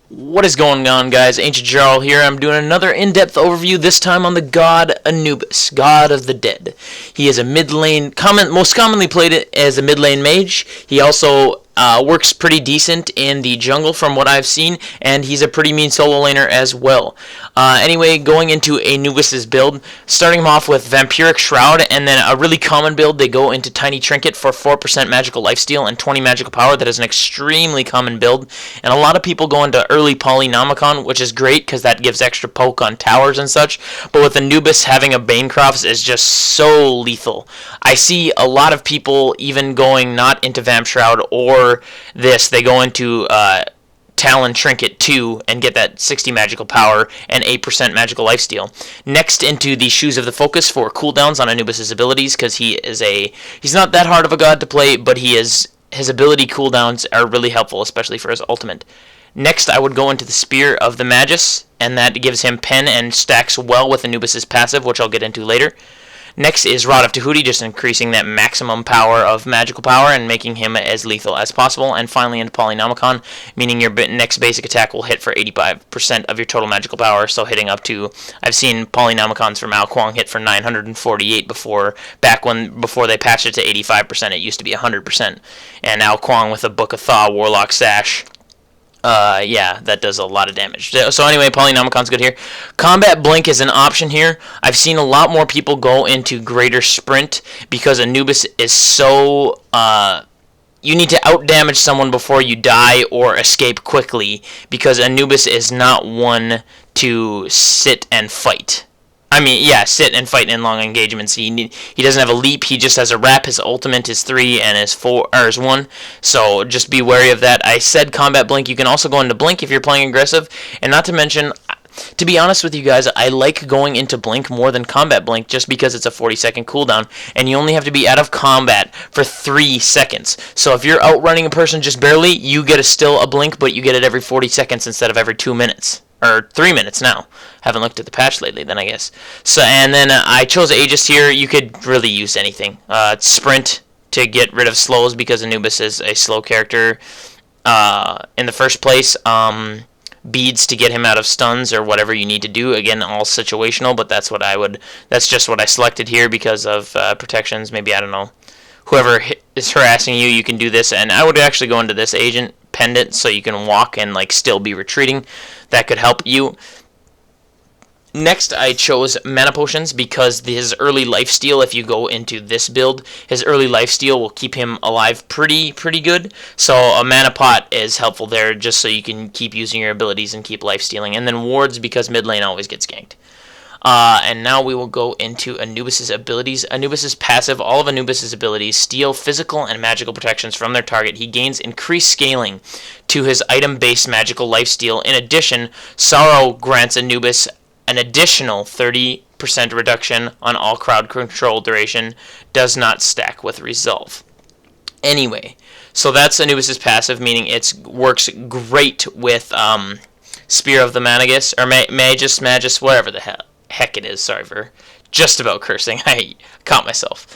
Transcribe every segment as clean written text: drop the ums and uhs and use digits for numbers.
What is going on, guys? Ancient Jarl here. I'm doing another in-depth overview, this time on the god Anubis, god of the dead. He is a mid lane, most commonly played as a mid lane mage. He also works pretty decent in the jungle from what I've seen, and he's a pretty mean solo laner as well. Anyway, going into Anubis' build, starting him off with Vampiric Shroud, and then a really common build, they go into Tiny Trinket for 4% magical lifesteal and 20 magical power. That is an extremely common build, and a lot of people go into early Polynomicon, which is great because that gives extra poke on towers and such, but with Anubis having a Banecroft is just so lethal. I see a lot of people even going not into Vamp Shroud or this, they go into Talon Trinket 2 and get that 60 magical power and 8% magical lifesteal. Next, into the Shoes of the Focus for cooldowns on Anubis' abilities, because he's not that hard of a god to play, but his ability cooldowns are really helpful, especially for his ultimate. Next, I would go into the Spear of the Magus, and that gives him pen and stacks well with Anubis' passive, which I'll get into later. Next is Rod of Tahuti, just increasing that maximum power of magical power and making him as lethal as possible. And finally into Polynomicon, meaning your next basic attack will hit for 85% of your total magical power, so hitting up to, I've seen Polynomicons from Ao Kuang hit for 948 before they patched it to 85%, it used to be 100%. And Ao Kuang with a Book of Thaw, Warlock Sash, yeah, that does a lot of damage. So anyway, Polynomicon's good here. Combat Blink is an option here. I've seen a lot more people go into Greater Sprint because Anubis is so, you need to outdamage someone before you die or escape quickly, because Anubis is not one to sit and fight. I mean, yeah, sit and fight in long engagements. He doesn't have a leap. He just has a wrap. His ultimate is 3 and his 1. So just be wary of that. I said combat blink. You can also go into blink if you're playing aggressive. And not to mention, to be honest with you guys, I like going into blink more than combat blink just because it's a 40-second cooldown, and you only have to be out of combat for 3 seconds. So if you're outrunning a person just barely, you get still a blink, but you get it every 40 seconds instead of every 2 minutes. Or 3 minutes now. Haven't looked at the patch lately, then I guess. So, and then I chose Aegis here. You could really use anything. Sprint to get rid of slows because Anubis is a slow character in the first place. Beads to get him out of stuns or whatever you need to do. Again, all situational, but that's just what I selected here because of protections. Maybe, I don't know. Whoever is harassing you, you can do this, and I would actually go into this agent pendant so you can walk and still be retreating. That could help you. Next, I chose mana potions because his early lifesteal, if you go into this build, his early lifesteal will keep him alive pretty good. So a mana pot is helpful there just so you can keep using your abilities and keep lifestealing. And then wards because mid lane always gets ganked. And now we will go into Anubis' abilities. Anubis' passive, all of Anubis' abilities steal physical and magical protections from their target. He gains increased scaling to his item-based magical lifesteal. In addition, Sorrow grants Anubis an additional 30% reduction on all crowd control duration. Does not stack with Resolve. Anyway, so that's Anubis' passive, meaning it works great with Spear of the Magus, or Magus, whatever the heck it is. Sorry for just about cursing. I caught myself.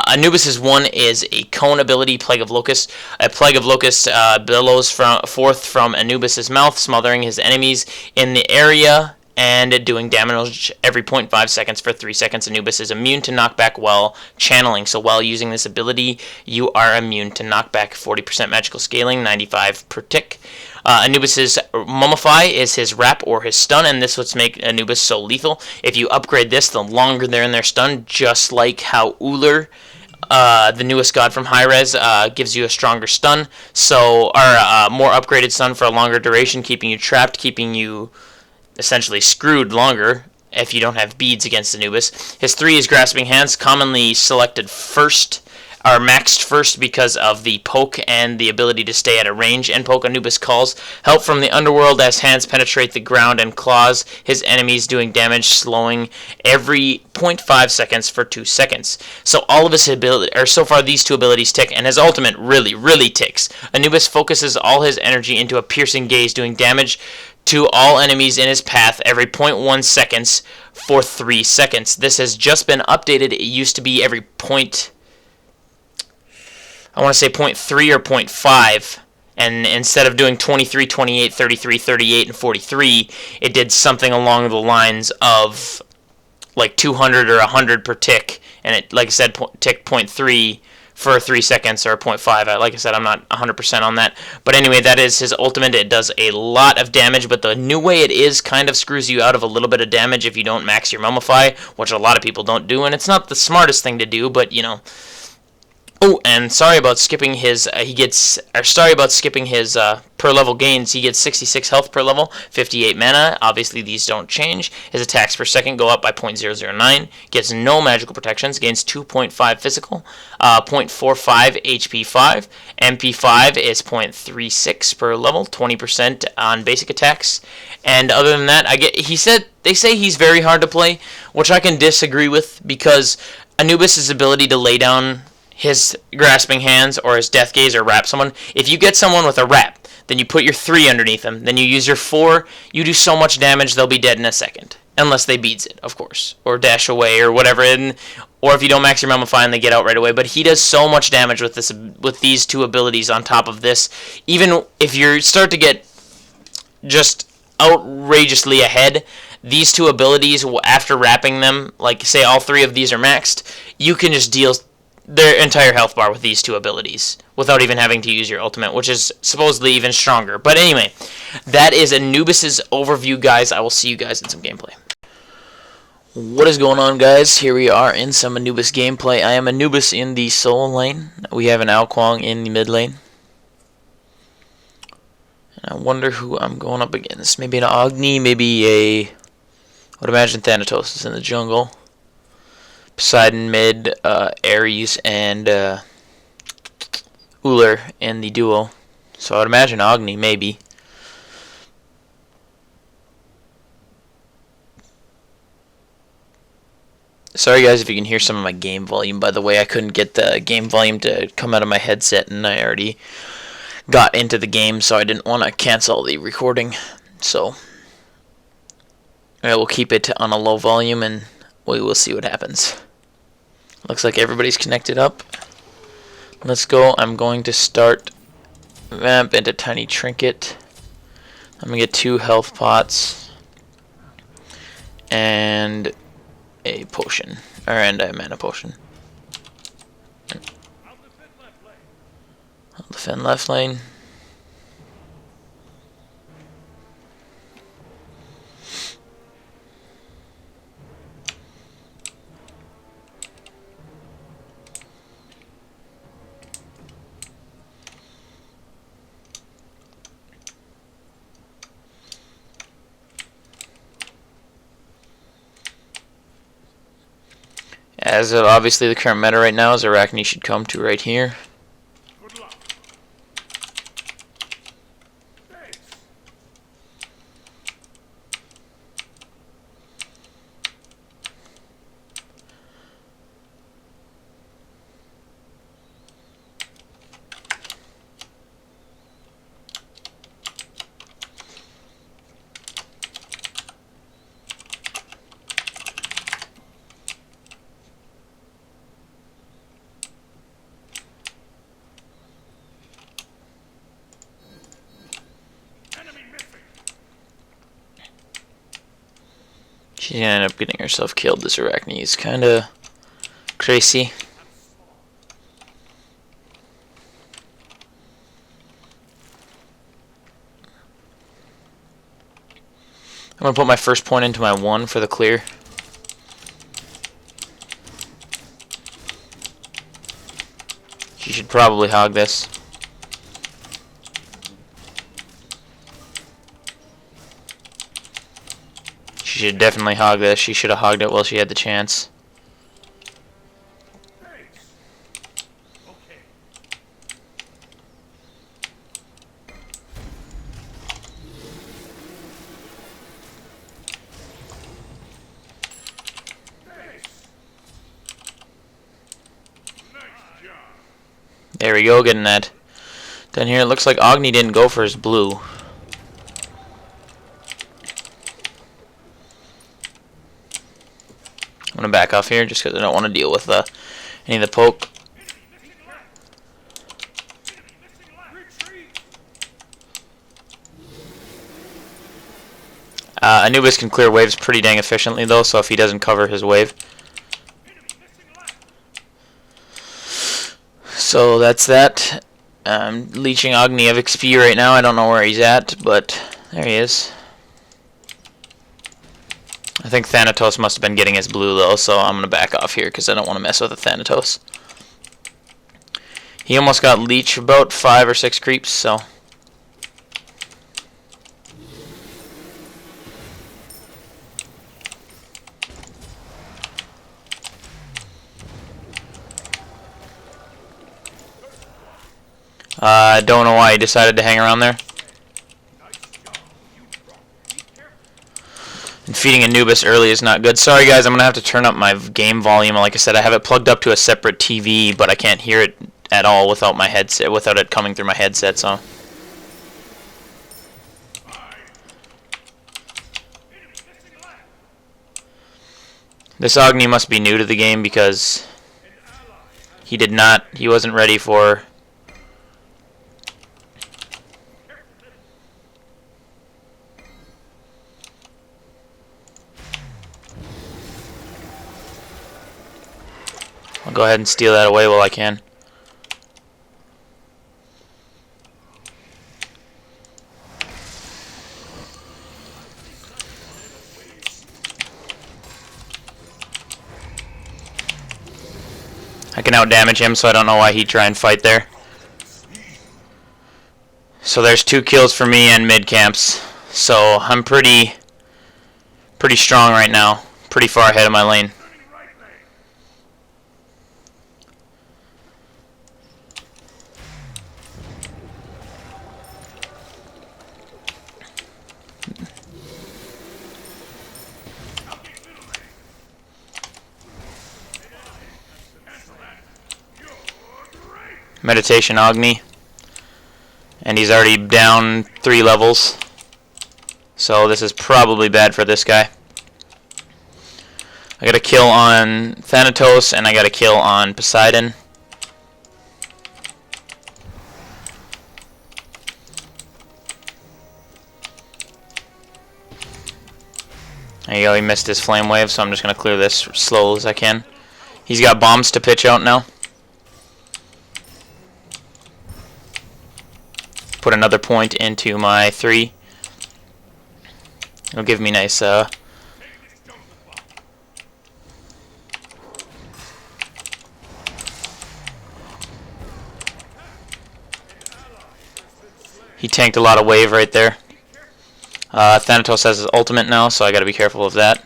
Anubis' 1 is a cone ability, Plague of Locust. A Plague of Locust billows forth from Anubis' mouth, smothering his enemies in the area and doing damage every 0.5 seconds for 3 seconds. Anubis is immune to knockback while channeling. So while using this ability, you are immune to knockback. 40% magical scaling, 95 per tick. Anubis' Mummify is his wrap or his stun, and this would make Anubis so lethal. If you upgrade this, the longer they're in their stun, just like how Uller, the newest god from Hi-Rez, gives you a stronger stun, or more upgraded stun for a longer duration, keeping you trapped, keeping you essentially screwed longer if you don't have beads against Anubis. His 3 is Grasping Hands, commonly selected first, are maxed first because of the poke and the ability to stay at a range and poke. Anubis calls help from the underworld as hands penetrate the ground and claws his enemies, doing damage, slowing every 0.5 seconds for 2 seconds. So all of his ability, or so far these 2 abilities tick, and his ultimate really ticks. Anubis focuses all his energy into a piercing gaze, doing damage to all enemies in his path every 0.1 seconds for 3 seconds. This has just been updated. It used to be every I want to say 0.3 or 0.5, and instead of doing 23, 28, 33, 38, and 43, it did something along the lines of like 200 or 100 per tick, and it, like I said, tick 0.3 for 3 seconds, or 0.5. Like I said, I'm not 100% on that. But anyway, that is his ultimate. It does a lot of damage, but the new way it is kind of screws you out of a little bit of damage if you don't max your Mummify, which a lot of people don't do, and it's not the smartest thing to do, but, you know. Oh, and sorry about skipping his, per level gains. He gets 66 health per level, 58 mana. Obviously, these don't change. His attacks per second go up by 0.009. Gets no magical protections. Gains 2.5 physical, 0.45 HP 5. MP 5 is 0.36 per level, 20% on basic attacks. And other than that, they say he's very hard to play, which I can disagree with, because Anubis' ability to lay down his grasping hands or his death gaze or wrap someone. If you get someone with a wrap, then you put your 3 underneath them, then you use your 4, you do so much damage they'll be dead in a second. Unless they beats it, of course. Or dash away or whatever. Or if you don't max your Mummify and they get out right away. But he does so much damage with these 2 abilities on top of this. Even if you start to get just outrageously ahead, these 2 abilities, after wrapping them, like say all 3 of these are maxed, you can just deal their entire health bar with these 2 abilities without even having to use your ultimate, which is supposedly even stronger. But anyway, that is Anubis' overview, guys. I will see you guys in some gameplay. What is going on, guys? Here we are in some Anubis gameplay. I am Anubis in the soul lane. We have an Alquang in the mid lane. And I wonder who I'm going up against. Maybe an Agni, maybe a... I would imagine Thanatos is in the jungle. Poseidon mid, Ares and Uller in the duo. So I would imagine Agni, maybe. Sorry guys if you can hear some of my game volume. By the way, I couldn't get the game volume to come out of my headset, and I already got into the game, so I didn't want to cancel the recording. So I will keep it on a low volume, and we will see what happens. Looks like everybody's connected up. Let's go. I'm going to start vamp into tiny trinket. I'm going to get 2 health pots and a potion, and a mana potion. I'll defend left lane. As of obviously the current meta right now is Arachne should come to right here. She's gonna end up getting herself killed. This Arachne is kinda crazy. I'm gonna put my first point into my 1 for the clear. She should probably hog this. She should definitely hog this. She should have hogged it while she had the chance. There we go, getting that. Down here, it looks like Agni didn't go for his blue. I'm going to back off here just because I don't want to deal with any of the poke. Anubis can clear waves pretty dang efficiently though, so if he doesn't cover his wave. So that's that. I'm leeching Agni of XP right now. I don't know where he's at, but there he is. I think Thanatos must have been getting his blue though, so I'm going to back off here because I don't want to mess with the Thanatos. He almost got leech about 5 or 6 creeps, so... I don't know why he decided to hang around there. And feeding Anubis early is not good. Sorry guys, I'm going to have to turn up my game volume. Like I said, I have it plugged up to a separate TV, but I can't hear it at all without my headset, without it coming through my headset, so... This Agni must be new to the game because he wasn't ready for... I'll go ahead and steal that away while I can. I can outdamage him, so I don't know why he'd try and fight there. So there's 2 kills for me and mid camps. So I'm pretty strong right now. Pretty far ahead of my lane. Meditation Agni, and he's already down 3 levels, so this is probably bad for this guy. I got a kill on Thanatos and I got a kill on Poseidon. There you go, he missed his flame wave, so I'm just going to clear this as slow as I can. He's got bombs to pitch out now. Put another point into my 3. It'll give me nice he tanked a lot of wave right there. Thanatos has his ultimate now, so I gotta be careful of that.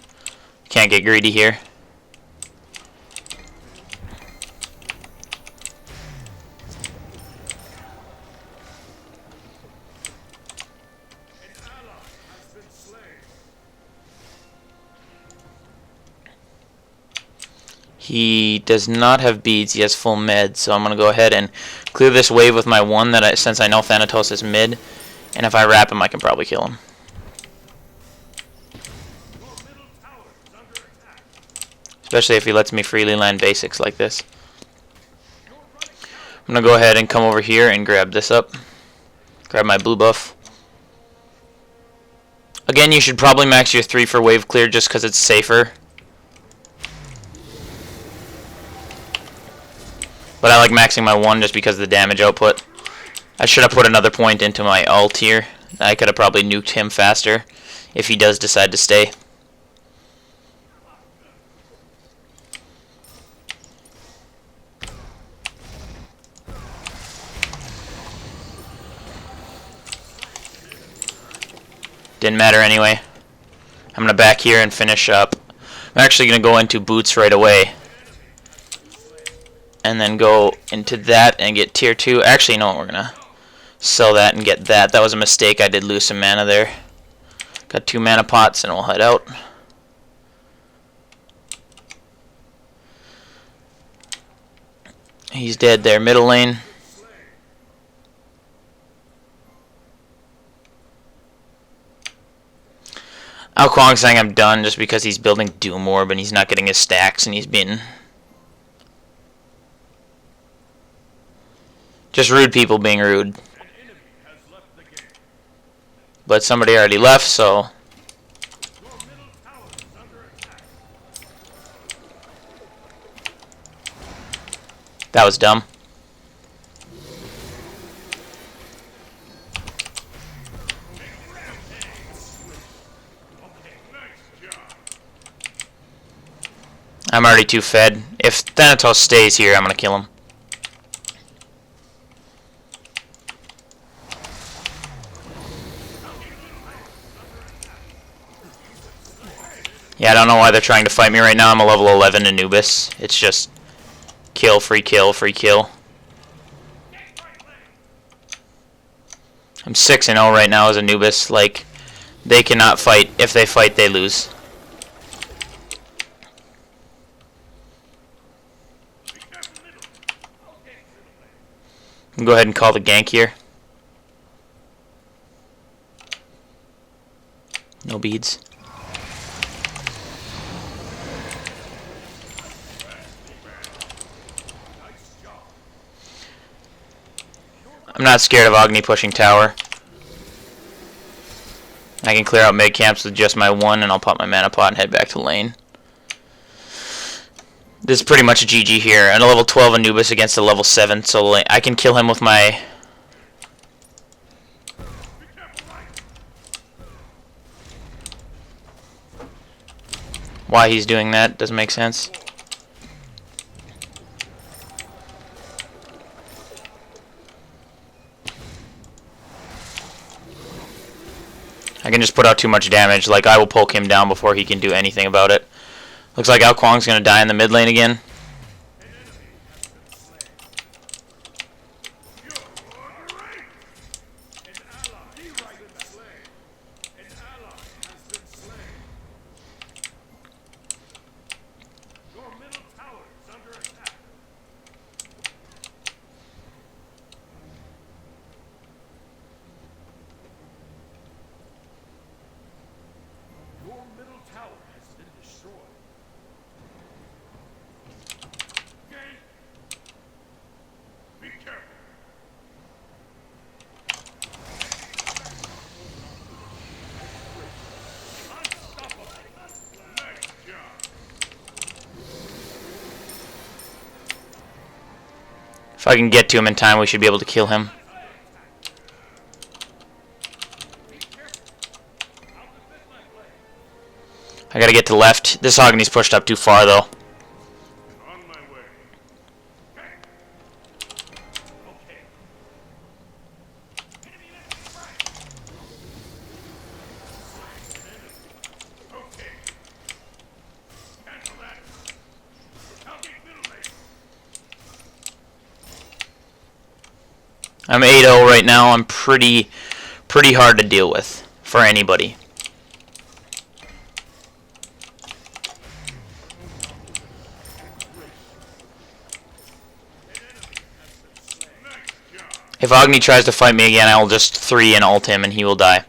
Can't get greedy here. He does not have beads, he has full med, so I'm going to go ahead and clear this wave with my 1 since I know Thanatos is mid, and if I wrap him I can probably kill him. Especially if he lets me freely land basics like this. I'm going to go ahead and come over here and grab this up. Grab my blue buff. Again, you should probably max your 3 for wave clear just because it's safer. But I like maxing my 1 just because of the damage output. I should have put another point into my ult here. I could have probably nuked him faster if he does decide to stay. Didn't matter anyway. I'm going to back here and finish up. I'm actually going to go into boots right away. And then go into that and get tier 2. Actually, no, we're going to sell that and get that. That was a mistake. I did lose some mana there. Got 2 mana pots and we'll head out. He's dead there, middle lane. Ao Kuang's saying I'm done just because he's building Doom Orb and he's not getting his stacks and he's been... Just rude people being rude. But somebody already left, so... That was dumb. I'm already too fed. If Thanatos stays here, I'm gonna kill him. Yeah, I don't know why they're trying to fight me right now. I'm a level 11 Anubis. It's just kill, free kill, free kill. I'm 6-0 right now as Anubis. Like, they cannot fight. If they fight, they lose. Go ahead and call the gank here. No beads. I'm not scared of Agni pushing tower. I can clear out mid camps with just my 1, and I'll pop my mana pot and head back to lane. This is pretty much a GG here. And a level 12 Anubis against a level 7, so I can kill him with my... Why he's doing that doesn't make sense. I can just put out too much damage. Like, I will poke him down before he can do anything about it. Looks like Ao Kuang's going to die in the mid lane again. If I can get to him in time, we should be able to kill him. I gotta get to left. This Agni's pushed up too far, though. I'm 8-0 right now. I'm pretty hard to deal with for anybody. If Agni tries to fight me again, I will just 3 and ult him and he will die.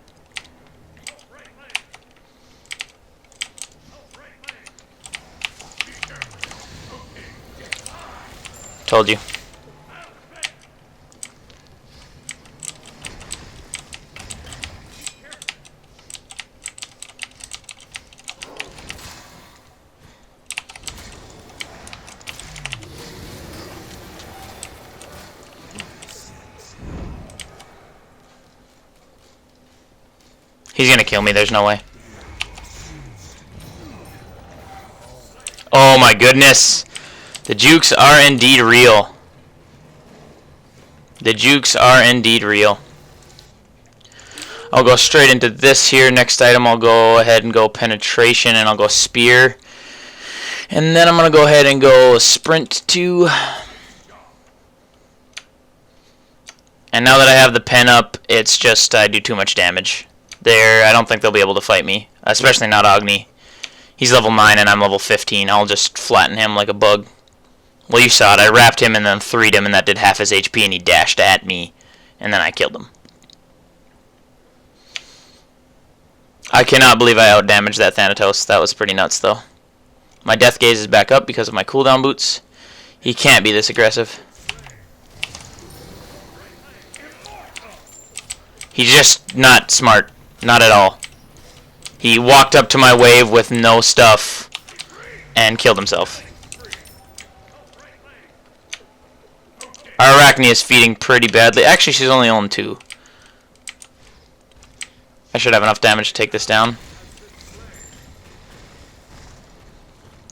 Told you. He's gonna kill me, there's no way. Oh my goodness. The jukes are indeed real. The jukes are indeed real. I'll go straight into this here. Next item, I'll go ahead and go penetration, and I'll go spear. And then I'm gonna go ahead and go sprint 2. And now that I have the pen up, it's just I do too much damage. I don't think they'll be able to fight me, especially not Agni. He's level 9 and I'm level 15. I'll just flatten him like a bug. Well, you saw it. I wrapped him and then 3'd him, and that did half his HP, and he dashed at me, and then I killed him. I cannot believe I outdamaged that Thanatos. That was pretty nuts, though. My death gaze is back up because of my cooldown boots. He can't be this aggressive. He's just not smart. Not at all. He walked up to my wave with no stuff and killed himself. Our Arachne is feeding pretty badly. Actually, she's only on 2. I should have enough damage to take this down.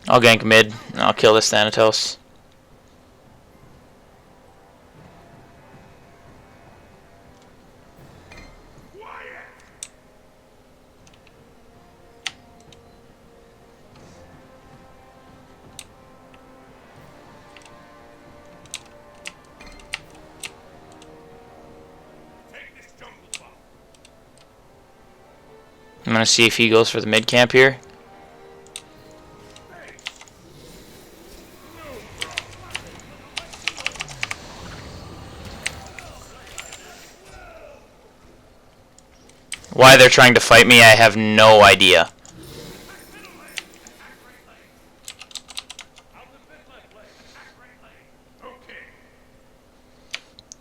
I'll gank mid, and I'll kill this Thanatos. I'm gonna see if he goes for the mid camp here. Why they're trying to fight me, I have no idea.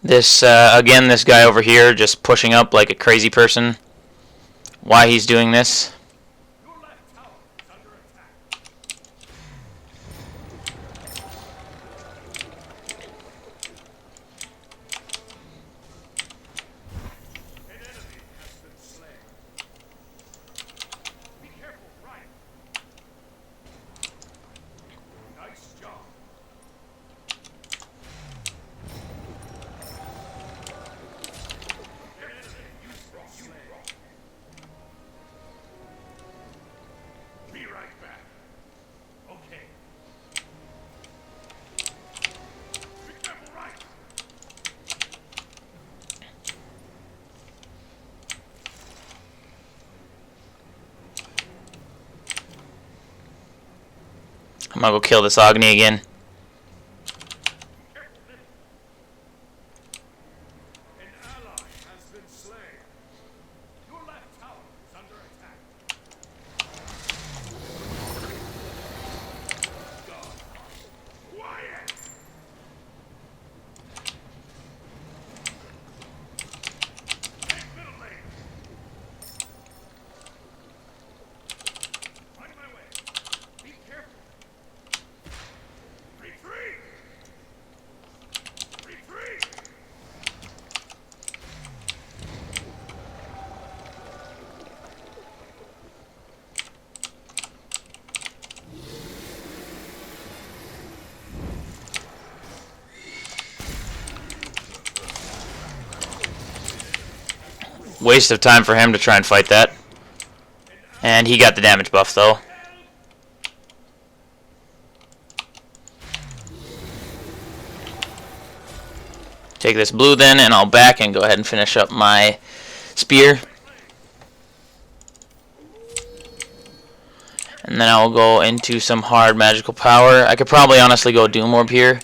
This, again, this guy over here just pushing up like a crazy person. Why he's doing this? I'm gonna go kill this Agni again. Waste of time for him to try and fight that. And he got the damage buff though. Take this blue then, and I'll back and go ahead and finish up my spear. And then I'll go into some hard magical power. I could probably honestly go Doom Orb here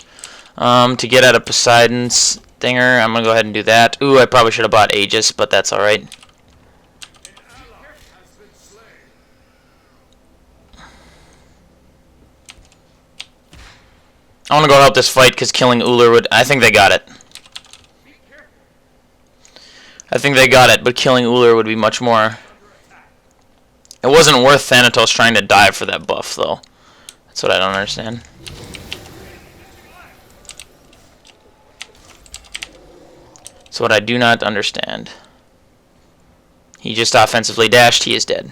to get out of Poseidon's Thinger. I'm going to go ahead and do that. Ooh, I probably should have bought Aegis, but that's alright. I want to go help this fight because killing Ullr would... I think they got it. I think they got it, but killing Ullr would be much more... It wasn't worth Thanatos trying to dive for that buff, though. That's what I don't understand. That's what I do not understand. He just offensively dashed. He is dead.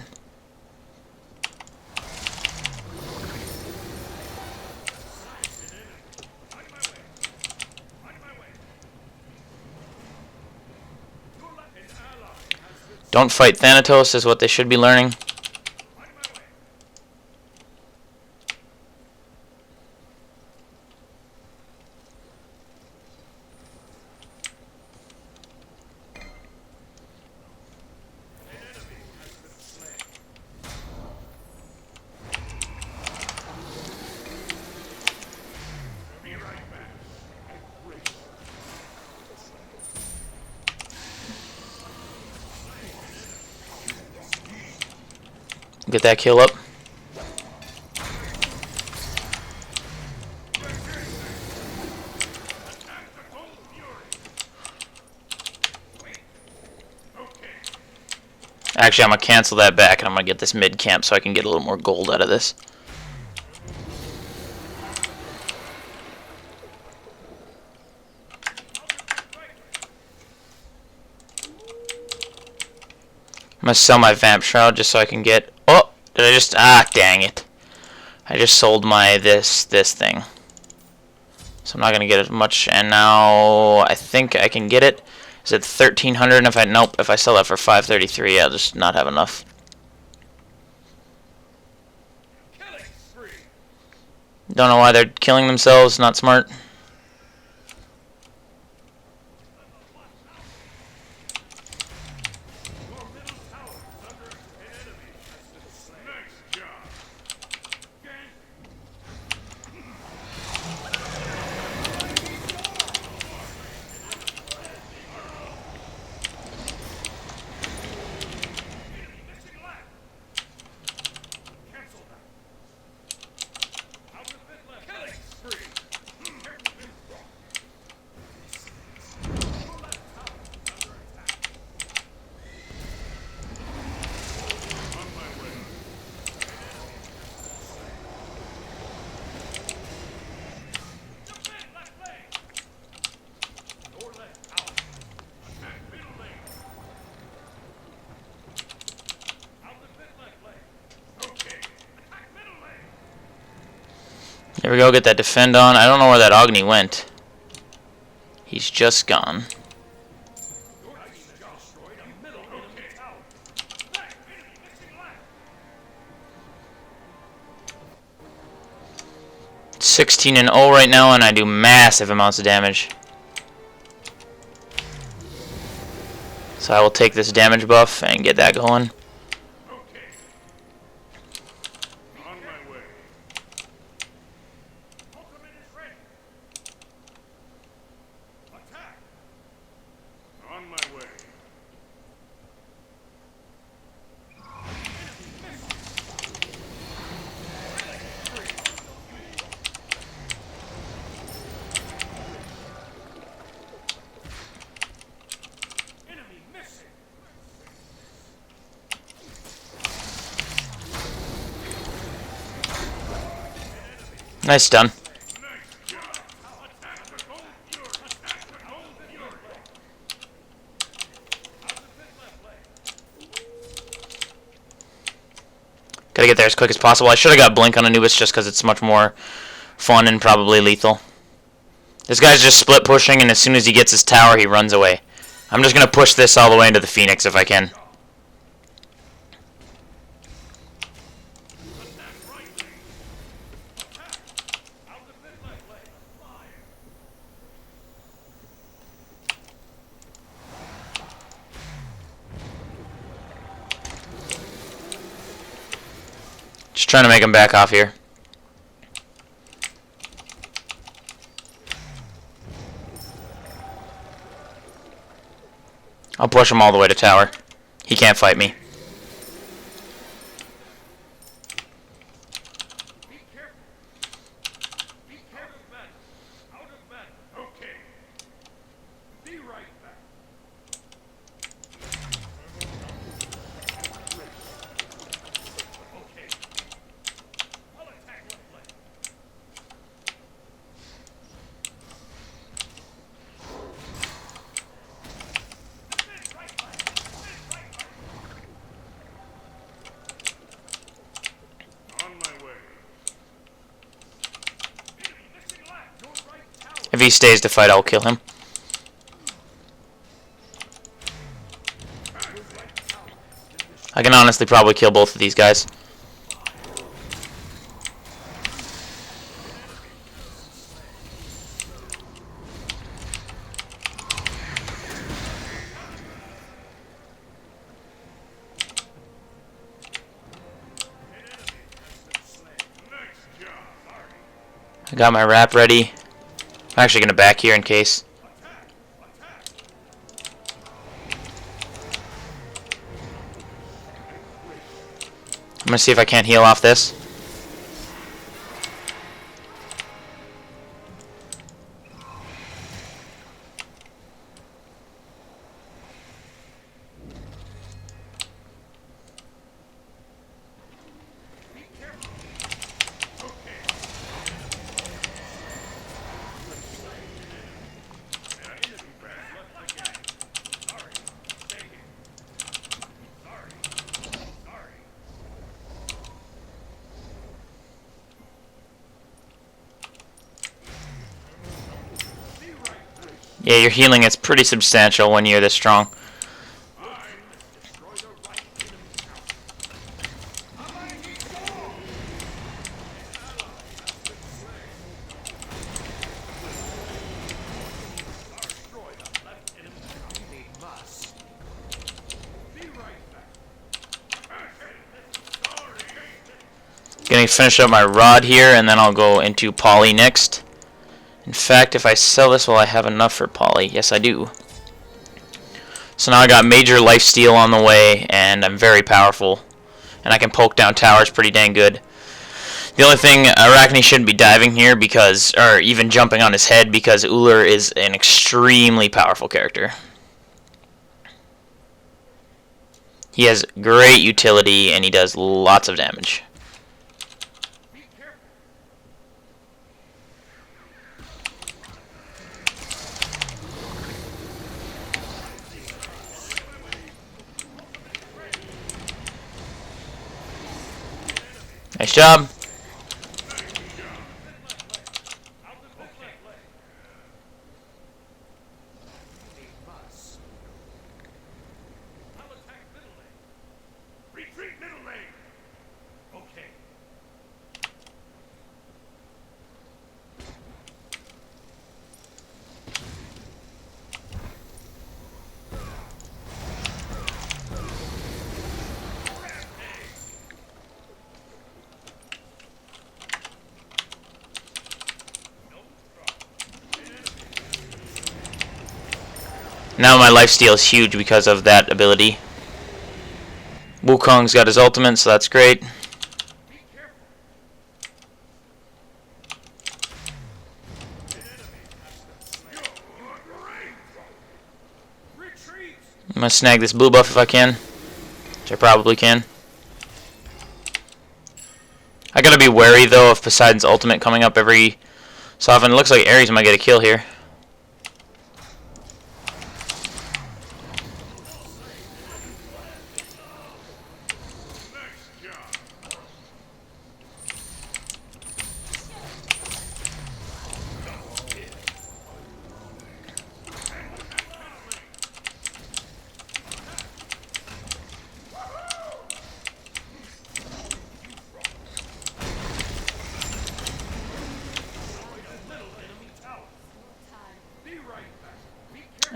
Don't fight Thanatos is what they should be learning. Get that kill up. Actually, I'm going to cancel that back, and I'm going to get this mid camp so I can get a little more gold out of this. gonna sell my Vamp Shroud just so I can get... Oh! Did I just... Ah, dang it. I just sold my this thing. So I'm not gonna get as much, and now I think I can get it. Is it 1,300? And if I... Nope, if I sell that for 533, I'll just not have enough. Don't know why they're killing themselves, not smart. There we go, get that defend on. I don't know where that Agni went. He's just gone. It's 16-0 right now, and I do massive amounts of damage. So I will take this damage buff and get that going. Nice done. Gotta get there as quick as possible. I should have got Blink on Anubis just because it's much more fun and probably lethal. This guy's just split pushing, and as soon as he gets his tower, he runs away. I'm just gonna push this all the way into the Phoenix if I can. Just trying to make him back off here. I'll push him all the way to tower. He can't fight me. If he stays to fight, I'll kill him. I can honestly probably kill both of these guys. I got my wrap ready. I'm actually going to back here in case. I'm going to see if I can't heal off this. Yeah, your healing is pretty substantial when you're this strong. Gonna finish up my rod here, and then I'll go into poly next. In fact, if I sell this, will I have enough for poly? Yes, I do. So now I got major lifesteal on the way, and I'm very powerful. And I can poke down towers pretty dang good. The only thing, Arachne shouldn't be diving here because, or even jumping on his head, because Uller is an extremely powerful character. He has great utility, and he does lots of damage. Nice job. Now my lifesteal is huge because of that ability. Wukong's got his ultimate, so that's great. I'm gonna snag this blue buff if I can, which I probably can. I gotta be wary though of Poseidon's ultimate coming up every so often. It looks like Ares might get a kill here.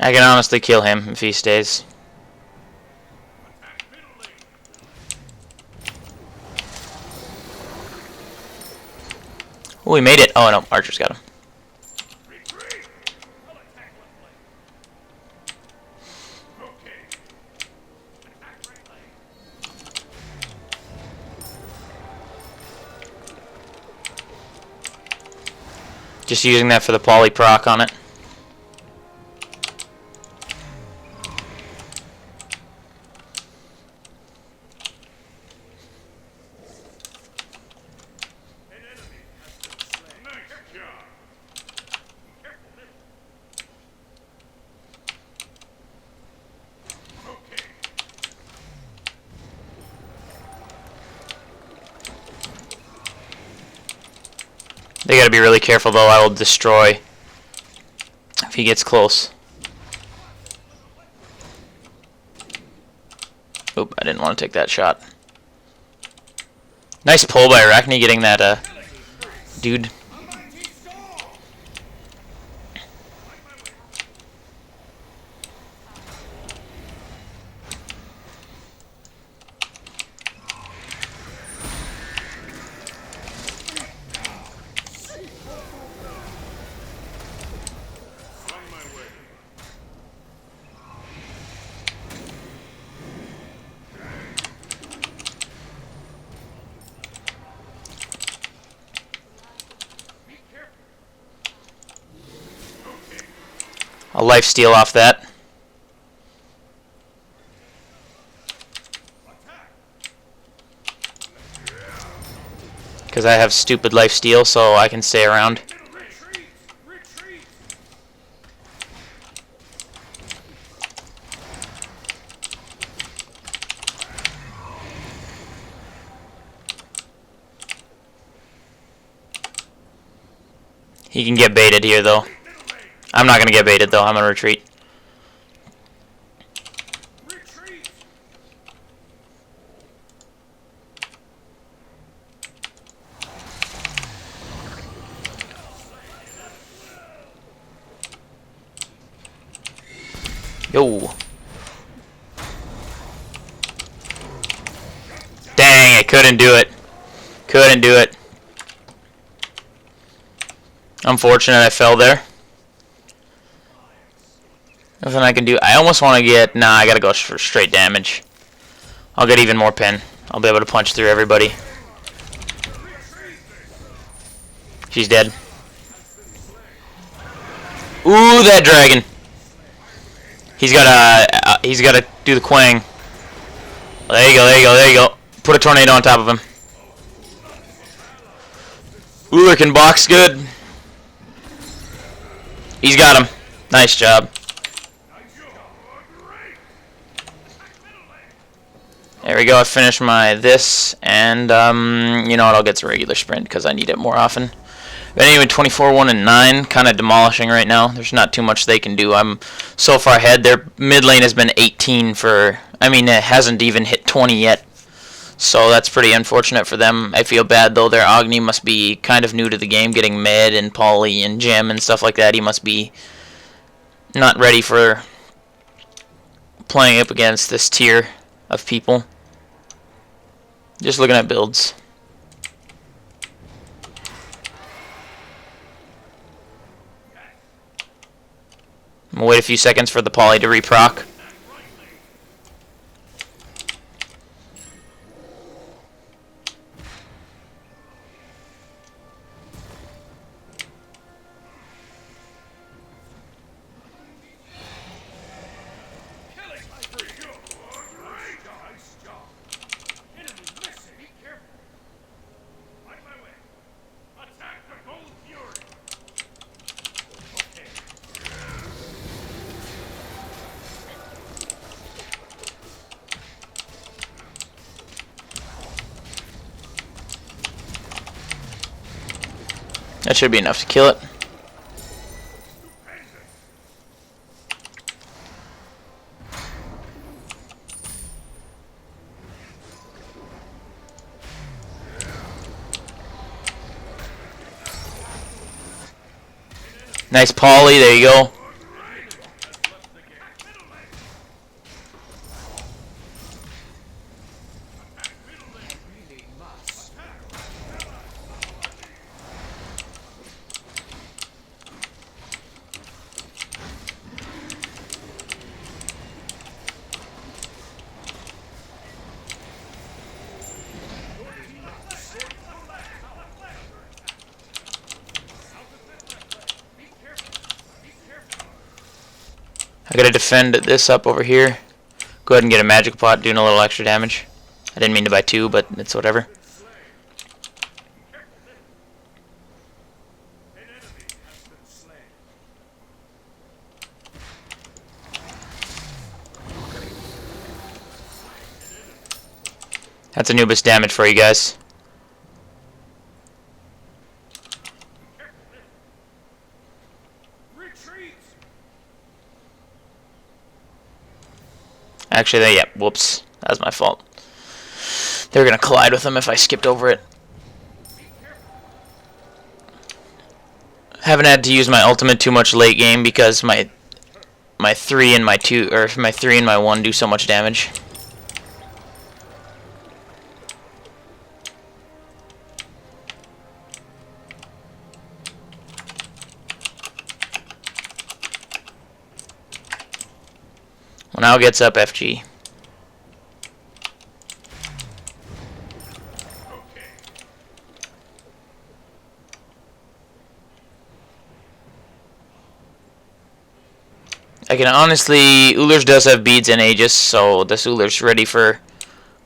I can honestly kill him if he stays. Oh, he made it. Oh no, Archer's got him. Just using that for the poly proc on it. They gotta be really careful though, I will destroy if he gets close. Oop, I didn't want to take that shot. Nice pull by Arachne getting that dude. A lifesteal off that. Because I have stupid lifesteal, so I can stay around. He can get baited here though. I'm not gonna get baited though. I'm gonna retreat. Yo. Dang, I couldn't do it. Couldn't do it. Unfortunate I fell there. Nothing I can do. I almost want to get... Nah, I gotta go for straight damage. I'll get even more pen. I'll be able to punch through everybody. She's dead. Ooh, that dragon. He's gotta do the quang. There you go, there you go, there you go. Put a tornado on top of him. Uller can box good. He's got him. Nice job. There we go, I finished my this, and you know what, I'll get to regular sprint because I need it more often. But anyway, 24, 1, and 9, kind of demolishing right now. There's not too much they can do. I'm so far ahead. Their mid lane has been 18 for, I mean, it hasn't even hit 20 yet. So that's pretty unfortunate for them. I feel bad, though. Their Agni must be kind of new to the game, getting Med and Poly and Gem and stuff like that. He must be not ready for playing up against this tier of people. Just looking at builds. I'm gonna wait a few seconds for the Poly to reproc. That should be enough to kill it. Nice Poly, there you go. I gotta defend this up over here. Go ahead and get a magic pot, doing a little extra damage. I didn't mean to buy two, but it's whatever. That's Anubis damage for you guys. Actually, yeah, whoops. That was my fault. They were going to collide with them if I skipped over it. Haven't had to use my ultimate too much late game because my 3 and my 2, or my 3 and my 1 do so much damage. Well, now gets up FG. I can honestly, Ullr's does have beads and Aegis, so this Ullr's ready for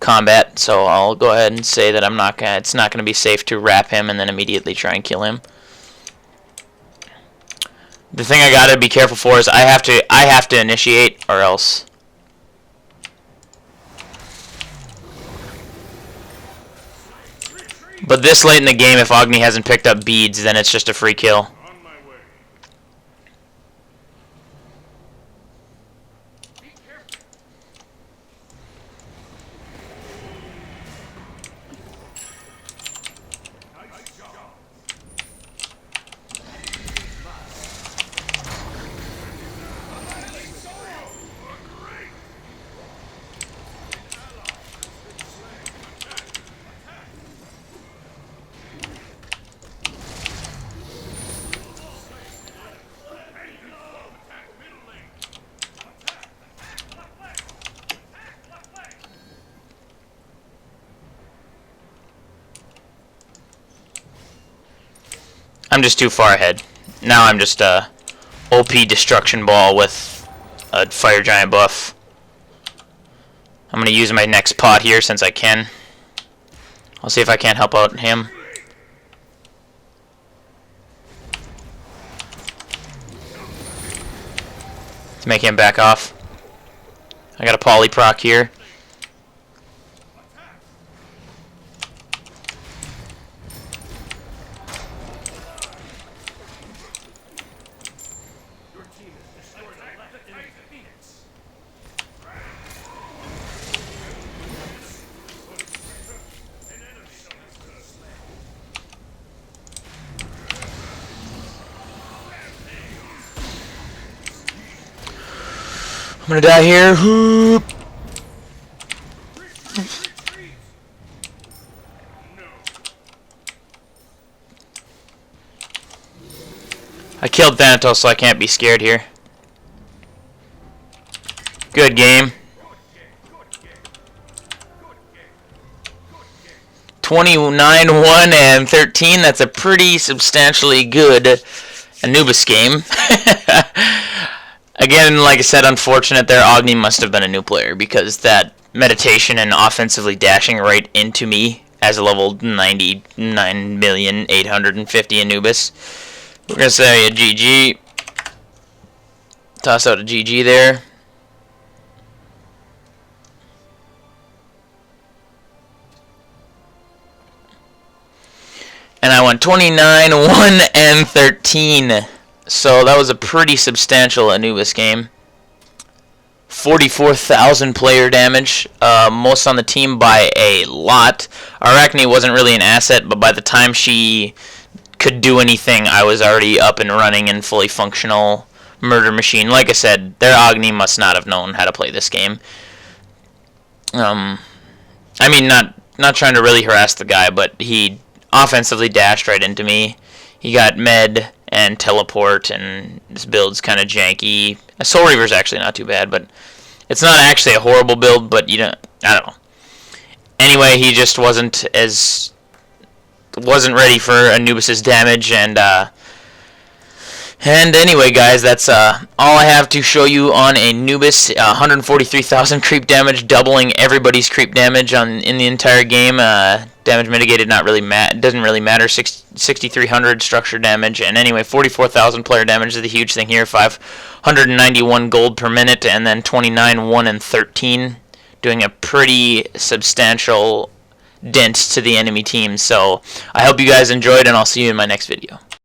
combat. So I'll go ahead and say that I'm not gonna. It's not gonna be safe to wrap him and then immediately try and kill him. The thing I gotta be careful for is I have to initiate or else. But this late in the game, if Agni hasn't picked up beads, then it's just a free kill. I'm just too far ahead. Now I'm just a OP destruction ball with a fire giant buff. I'm gonna use my next pot here since I can. I'll see if I can't help out him. Let's make him back off. I got a poly proc here. I'm gonna die here. Whoop. I killed Thanatos, so I can't be scared here. Good game. 29-1 and 13. That's a pretty substantially good Anubis game. Again, like I said, unfortunate there. Agni must have been a new player because that meditation and offensively dashing right into me as a level 99,850,000 Anubis. We're going to say a GG. Toss out a GG there. And I went 29-1 and 13. So that was a pretty substantial Anubis game. 44,000 player damage, most on the team by a lot. Arachne wasn't really an asset, but by the time she could do anything, I was already up and running and fully functional murder machine. Like I said, their Agni must not have known how to play this game. I mean, not trying to really harass the guy, but he offensively dashed right into me. He got med and teleport, and this build's kind of janky. Soul Reaver's actually not too bad, but it's not actually a horrible build, but I don't know. Anyway, he just wasn't ready for Anubis's damage, and anyway, guys, that's all I have to show you on Anubis. 143,000 creep damage, doubling everybody's creep damage in the entire game. Damage mitigated doesn't really matter. 6,300 structure damage, and anyway, 44,000 player damage is the huge thing here. 591 gold per minute, and then 29-1 and 13, doing a pretty substantial dent to the enemy team. So I hope you guys enjoyed, and I'll see you in my next video.